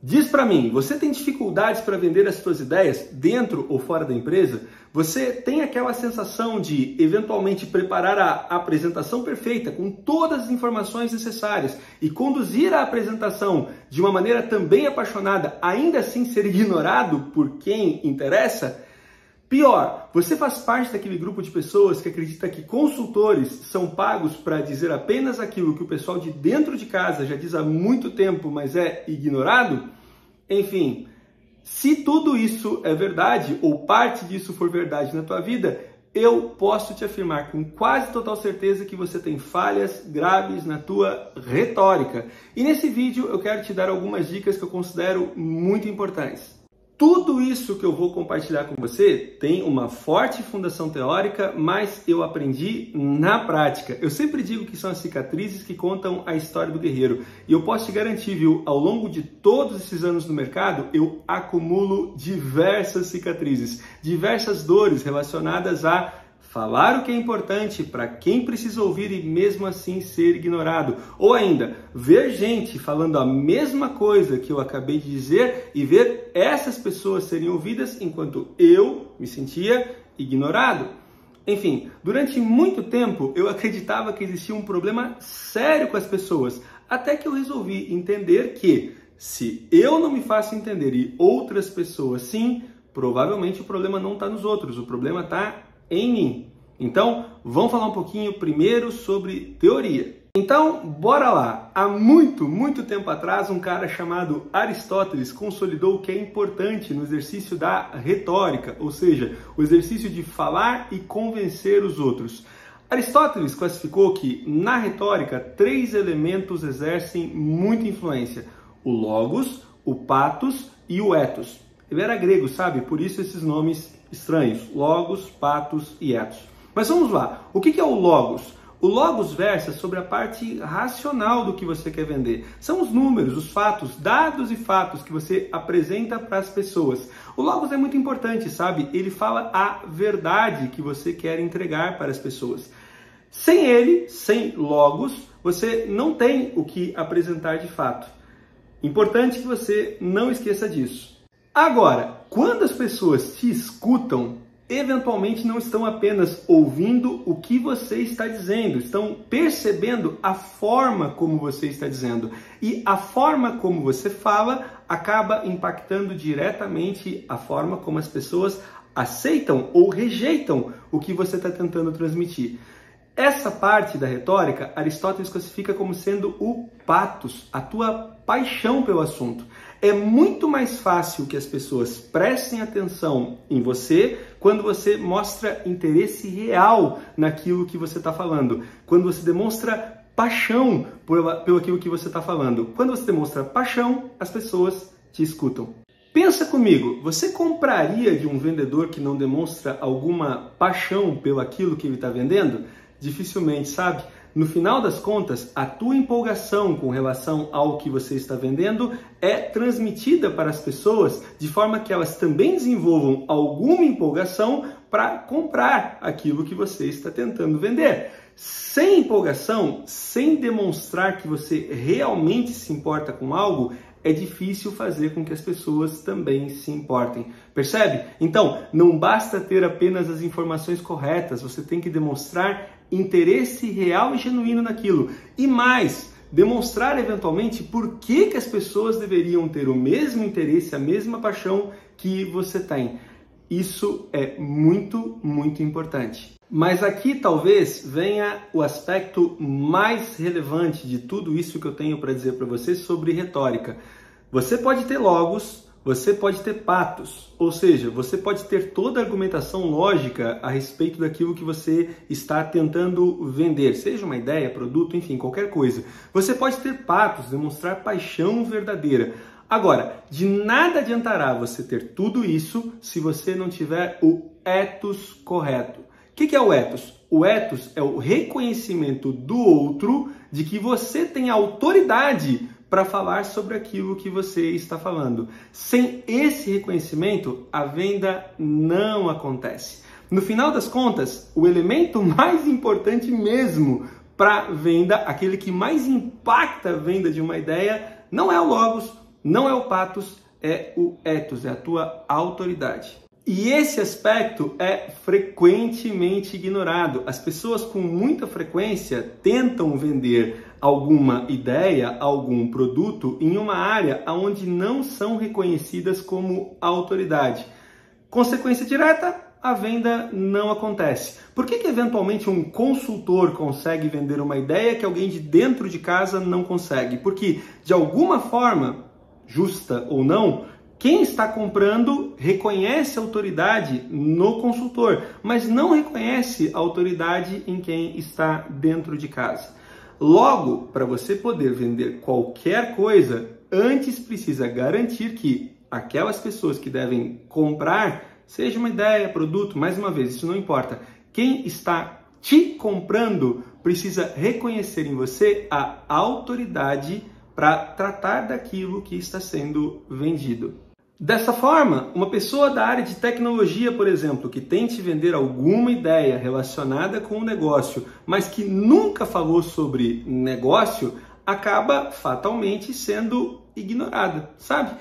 Diz para mim, você tem dificuldades para vender as suas ideias dentro ou fora da empresa? Você tem aquela sensação de eventualmente preparar a apresentação perfeita com todas as informações necessárias e conduzir a apresentação de uma maneira também apaixonada, ainda assim ser ignorado por quem interessa? Pior, você faz parte daquele grupo de pessoas que acredita que consultores são pagos para dizer apenas aquilo que o pessoal de dentro de casa já diz há muito tempo, mas é ignorado? Enfim, se tudo isso é verdade, ou parte disso for verdade na tua vida, eu posso te afirmar com quase total certeza que você tem falhas graves na tua retórica. E nesse vídeo eu quero te dar algumas dicas que eu considero muito importantes. Tudo isso que eu vou compartilhar com você tem uma forte fundação teórica, mas eu aprendi na prática. Eu sempre digo que são as cicatrizes que contam a história do guerreiro. E eu posso te garantir, viu, ao longo de todos esses anos no mercado, eu acumulo diversas cicatrizes, diversas dores relacionadas a falar o que é importante para quem precisa ouvir e mesmo assim ser ignorado. Ou ainda, ver gente falando a mesma coisa que eu acabei de dizer e ver essas pessoas serem ouvidas enquanto eu me sentia ignorado. Enfim, durante muito tempo eu acreditava que existia um problema sério com as pessoas, até que eu resolvi entender que se eu não me faço entender e outras pessoas sim, provavelmente o problema não está nos outros, o problema está em mim. Então, vamos falar um pouquinho primeiro sobre teoria. Então, bora lá. Há muito tempo atrás, um cara chamado Aristóteles consolidou o que é importante no exercício da retórica, ou seja, o exercício de falar e convencer os outros. Aristóteles classificou que, na retórica, 3 elementos exercem muita influência: o logos, o patos e o ethos. Ele era grego, sabe? Por isso esses nomes estranhos: logos, patos e ethos. Mas vamos lá. O que é o logos? O logos versa sobre a parte racional do que você quer vender. São os números, os fatos, dados e fatos que você apresenta para as pessoas. O logos é muito importante, sabe? Ele fala a verdade que você quer entregar para as pessoas. Sem ele, sem logos, você não tem o que apresentar de fato. Importante que você não esqueça disso. Agora, quando as pessoas te escutam, eventualmente não estão apenas ouvindo o que você está dizendo, estão percebendo a forma como você está dizendo. E a forma como você fala acaba impactando diretamente a forma como as pessoas aceitam ou rejeitam o que você está tentando transmitir. Essa parte da retórica, Aristóteles classifica como sendo o patos, a tua paixão pelo assunto. É muito mais fácil que as pessoas prestem atenção em você quando você mostra interesse real naquilo que você está falando, quando você demonstra paixão pelo aquilo que você está falando. Quando você demonstra paixão, as pessoas te escutam. Pensa comigo, você compraria de um vendedor que não demonstra alguma paixão pelo aquilo que ele está vendendo? Dificilmente, sabe? No final das contas, a tua empolgação com relação ao que você está vendendo é transmitida para as pessoas de forma que elas também desenvolvam alguma empolgação para comprar aquilo que você está tentando vender. Sem empolgação, sem demonstrar que você realmente se importa com algo, é difícil fazer com que as pessoas também se importem. Percebe? Então, não basta ter apenas as informações corretas, você tem que demonstrar interesse real e genuíno naquilo. E mais, demonstrar eventualmente por que as pessoas deveriam ter o mesmo interesse, a mesma paixão que você tem. Isso é muito importante. Mas aqui talvez venha o aspecto mais relevante de tudo isso que eu tenho para dizer para você sobre retórica. Você pode ter logos, você pode ter patos, ou seja, você pode ter toda a argumentação lógica a respeito daquilo que você está tentando vender, seja uma ideia, produto, enfim, qualquer coisa. Você pode ter patos, demonstrar paixão verdadeira. Agora, de nada adiantará você ter tudo isso se você não tiver o ethos correto. O que é o ethos? O ethos é o reconhecimento do outro de que você tem autoridade para falar sobre aquilo que você está falando. Sem esse reconhecimento, a venda não acontece. No final das contas, o elemento mais importante mesmo para a venda, aquele que mais impacta a venda de uma ideia, não é o logos, Não é o pathos, é o ethos, é a tua autoridade. E esse aspecto é frequentemente ignorado. As pessoas com muita frequência tentam vender alguma ideia, algum produto em uma área onde não são reconhecidas como autoridade. Consequência direta, a venda não acontece. Por que eventualmente um consultor consegue vender uma ideia que alguém de dentro de casa não consegue? Porque, de alguma forma, justa ou não, quem está comprando reconhece a autoridade no consultor, mas não reconhece a autoridade em quem está dentro de casa. Logo, para você poder vender qualquer coisa, antes precisa garantir que aquelas pessoas que devem comprar, seja uma ideia, produto, mais uma vez, isso não importa. Quem está te comprando precisa reconhecer em você a autoridade para tratar daquilo que está sendo vendido. Dessa forma, uma pessoa da área de tecnologia, por exemplo, que tente vender alguma ideia relacionada com o negócio, mas que nunca falou sobre negócio, acaba fatalmente sendo ignorada, sabe?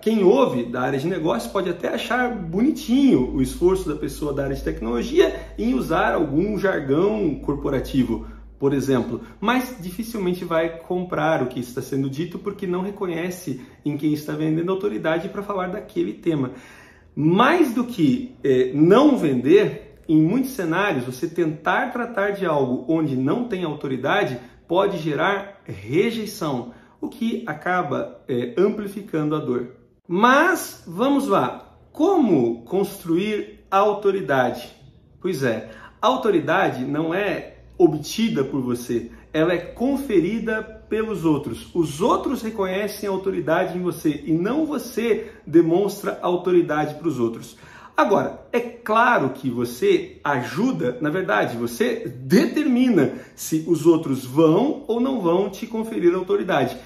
Quem ouve da área de negócio pode até achar bonitinho o esforço da pessoa da área de tecnologia em usar algum jargão corporativo, por exemplo, mas dificilmente vai comprar o que está sendo dito porque não reconhece em quem está vendendo autoridade para falar daquele tema. Mais do que não vender, em muitos cenários, você tentar tratar de algo onde não tem autoridade pode gerar rejeição, o que acaba amplificando a dor. Mas, vamos lá, como construir autoridade? Pois é, autoridade não é obtida por você, ela é conferida pelos outros. Os outros reconhecem a autoridade em você e não você demonstra autoridade para os outros. Agora, é claro que você ajuda, na verdade, você determina se os outros vão ou não vão te conferir autoridade.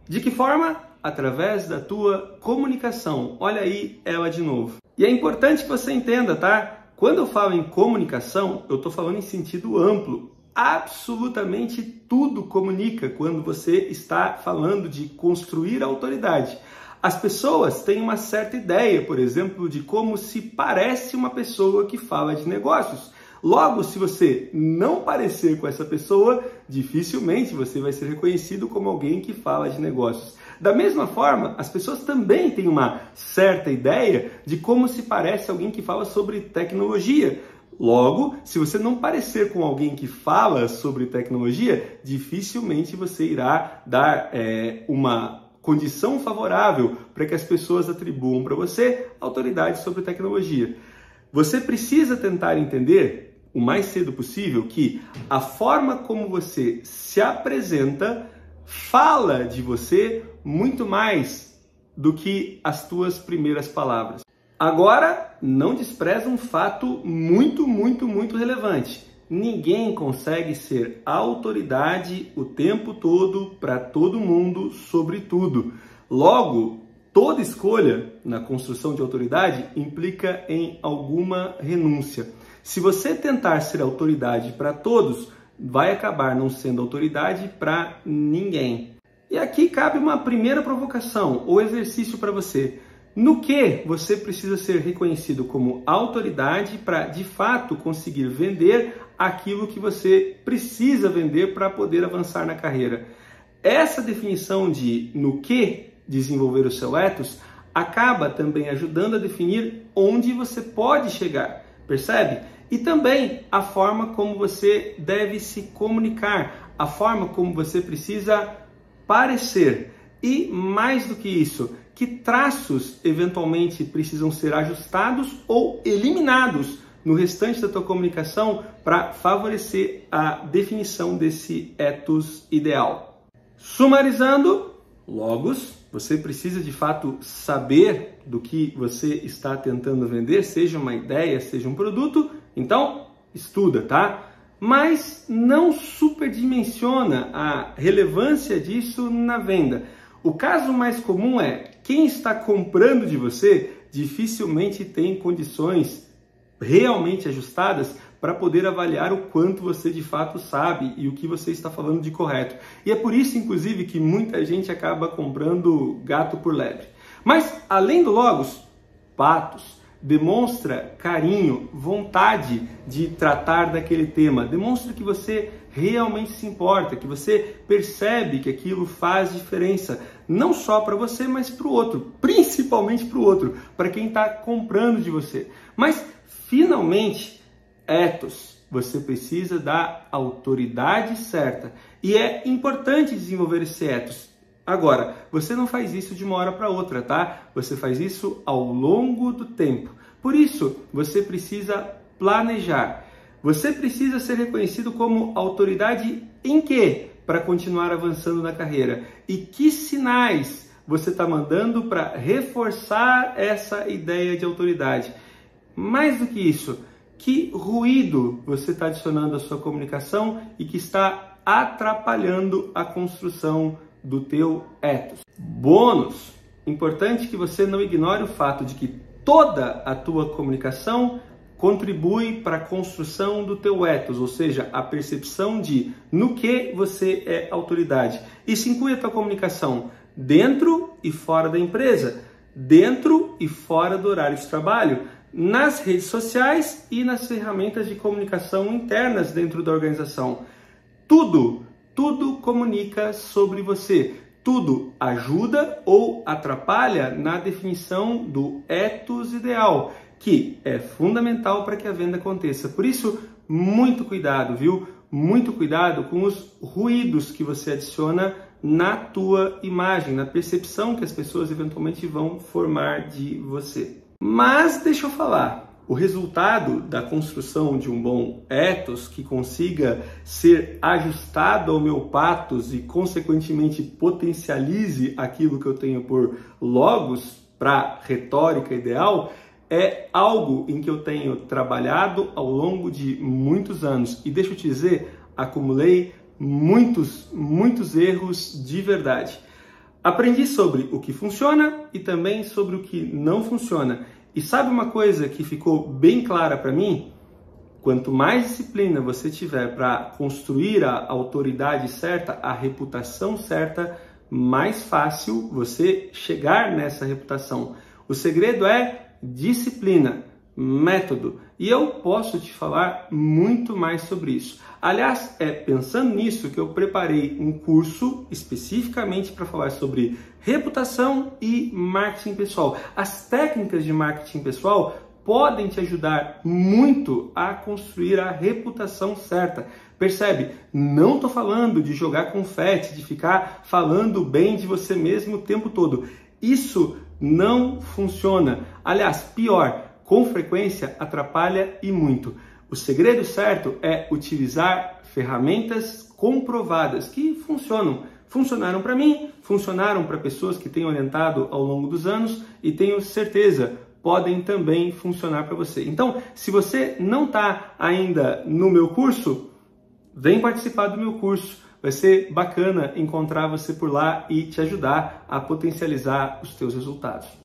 De que forma? Através da tua comunicação. Olha aí ela de novo. E é importante que você entenda, tá? Quando eu falo em comunicação, eu estou falando em sentido amplo. Absolutamente tudo comunica quando você está falando de construir autoridade. As pessoas têm uma certa ideia, por exemplo, de como se parece uma pessoa que fala de negócios. Logo, se você não parecer com essa pessoa, dificilmente você vai ser reconhecido como alguém que fala de negócios. Da mesma forma, as pessoas também têm uma certa ideia de como se parece alguém que fala sobre tecnologia. Logo, se você não parecer com alguém que fala sobre tecnologia, dificilmente você irá dar uma condição favorável para que as pessoas atribuam para você autoridade sobre tecnologia. Você precisa tentar entender o mais cedo possível que a forma como você se apresenta fala de você muito mais do que as tuas primeiras palavras. Agora, não despreza um fato muito relevante. Ninguém consegue ser autoridade o tempo todo para todo mundo sobre tudo. Logo, toda escolha na construção de autoridade implica em alguma renúncia. Se você tentar ser autoridade para todos, vai acabar não sendo autoridade para ninguém. E aqui cabe uma primeira provocação ou exercício para você. No que você precisa ser reconhecido como autoridade para, de fato, conseguir vender aquilo que você precisa vender para poder avançar na carreira? Essa definição de no que desenvolver o seu ethos acaba também ajudando a definir onde você pode chegar, percebe? E também a forma como você deve se comunicar, a forma como você precisa parecer. E mais do que isso, que traços eventualmente precisam ser ajustados ou eliminados no restante da tua comunicação para favorecer a definição desse ethos ideal. Sumarizando, logos, você precisa de fato saber do que você está tentando vender, seja uma ideia, seja um produto, então estuda, tá? Mas não superdimensiona a relevância disso na venda. O caso mais comum é quem está comprando de você dificilmente tem condições realmente ajustadas para poder avaliar o quanto você de fato sabe e o que você está falando de correto. E é por isso, inclusive, que muita gente acaba comprando gato por lebre. Mas, além do logos, patos, demonstra carinho, vontade de tratar daquele tema, demonstra que você realmente se importa, que você percebe que aquilo faz diferença, não só para você, mas para o outro, principalmente para o outro, para quem está comprando de você. Mas, finalmente, ethos, você precisa da autoridade certa e é importante desenvolver esse ethos. Agora, você não faz isso de uma hora para outra, tá? Você faz isso ao longo do tempo. Por isso, você precisa planejar. Você precisa ser reconhecido como autoridade em quê? Para continuar avançando na carreira. E que sinais você está mandando para reforçar essa ideia de autoridade? Mais do que isso, que ruído você está adicionando à sua comunicação e que está atrapalhando a construção do teu ethos. Bônus, importante que você não ignore o fato de que toda a tua comunicação contribui para a construção do teu ethos, ou seja, a percepção de no que você é autoridade. Isso inclui a tua comunicação dentro e fora da empresa, dentro e fora do horário de trabalho, nas redes sociais e nas ferramentas de comunicação internas dentro da organização. Tudo comunica sobre você. Tudo ajuda ou atrapalha na definição do ethos ideal, que é fundamental para que a venda aconteça. Por isso, muito cuidado, viu? Muito cuidado com os ruídos que você adiciona na tua imagem, na percepção que as pessoas eventualmente vão formar de você. Mas deixa eu falar. O resultado da construção de um bom ethos que consiga ser ajustado ao meu pathos e, consequentemente, potencialize aquilo que eu tenho por logos para retórica ideal, é algo em que eu tenho trabalhado ao longo de muitos anos. E deixa eu te dizer, acumulei muitos erros de verdade. Aprendi sobre o que funciona e também sobre o que não funciona. E sabe uma coisa que ficou bem clara para mim? Quanto mais disciplina você tiver para construir a autoridade certa, a reputação certa, mais fácil você chegar nessa reputação. O segredo é disciplina, método. E eu posso te falar muito mais sobre isso. Aliás, é pensando nisso que eu preparei um curso especificamente para falar sobre reputação e marketing pessoal. As técnicas de marketing pessoal podem te ajudar muito a construir a reputação certa. Percebe? Não estou falando de jogar confete, de ficar falando bem de você mesmo o tempo todo. Isso não funciona. Aliás, pior, com frequência atrapalha e muito. O segredo certo é utilizar ferramentas comprovadas que funcionam. Funcionaram para mim, funcionaram para pessoas que tenho orientado ao longo dos anos e tenho certeza podem também funcionar para você. Então, se você não está ainda no meu curso, vem participar do meu curso. Vai ser bacana encontrar você por lá e te ajudar a potencializar os teus resultados.